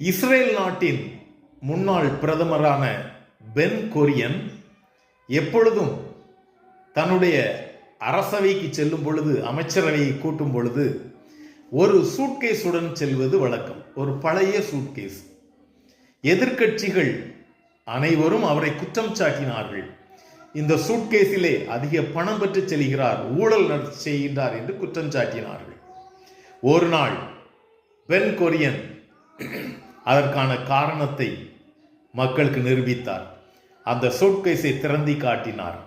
Israel நாட்டின் முன்னாள் பிரதமரான pen Korean எப்பொழுதும் தன்னுடைய அரசவைக்கு செல்லும் பொழுது, அமைச்சரவையை கூட்டும் பொழுது ஒரு சூட்கேஸுடன் செல்வது வழக்கம். ஒரு பழைய சூட்கேஸ். எதிர்க்கட்சிகள் அனைவரும் அவரை குற்றம் சாட்டினார்கள். இந்த சூட்கேஸிலே அதிக பணம் பெற்று செல்கிறார், ஊழல் செய்கின்றார் என்று குற்றம் சாட்டினார்கள். ஒரு நாள் பென் கொரியன் அதற்கான காரணத்தை மக்களுக்கு நிரூபித்தார். அந்த சூட்கேஸை திறந்து காட்டினார்.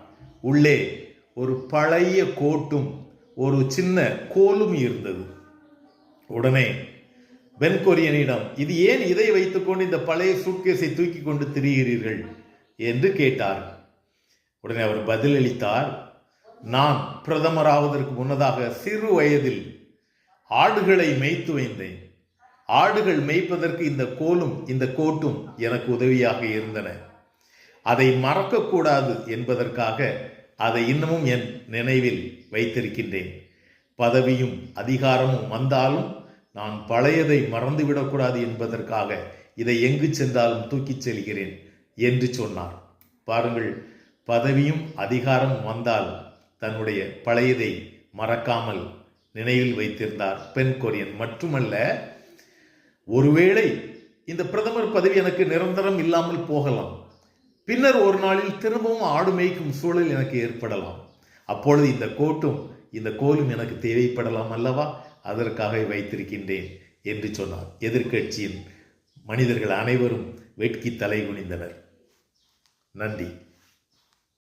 உள்ளே ஒரு பழைய கோட்டும் ஒரு சின்ன கோலும் இருந்தது. உடனே பென் கொரியனிடம், இது ஏன் இதை வைத்துக்கொண்டு இந்த பழைய சூட்கேஸை தூக்கி கொண்டு திரிகிறீர்கள் என்று கேட்டார். உடனே அவர் பதிலளித்தார், நான் பிரதமராவதற்கு முன்னதாக சிறு வயதில் ஆடுகளை மேய்த்து வைத்தேன். ஆடுகள் மேய்ப்பதற்கு இந்த கோலும் இந்த கோட்டும் எனக்கு உதவியாக இருந்தன. அதை மறக்கக்கூடாது என்பதற்காக அதை இன்னமும் என் நினைவில் வைத்திருக்கின்றேன். பதவியும் அதிகாரமும் வந்தாலும் நான் பழையதை மறந்துவிடக்கூடாது என்பதற்காக இதை எங்கு சென்றாலும் தூக்கிச் செல்கிறேன் என்று சொன்னார். பாருங்கள், பதவியும் அதிகாரமும் வந்தால் தன்னுடைய பழையதை மறக்காமல் நினைவில் வைத்திருந்தார் பென் கொரியன். மட்டுமல்ல, ஒருவேளை இந்த பிரதமர் பதவி எனக்கு நிரந்தரம் இல்லாமல் போகலாம். பின்னர் ஒரு நாளில் திரும்பவும் ஆடு மேய்க்கும் சூழல் எனக்கு ஏற்படலாம். அப்பொழுது இந்த கோட்டும் இந்த கோலும் எனக்கு தேவைப்படலாம் அல்லவா, அதற்காக வைத்திருக்கின்றேன் என்று சொன்னார். எதிர்க்கட்சியின் மனிதர்கள் அனைவரும் வெட்கி தலை குனிந்தனர். நன்றி.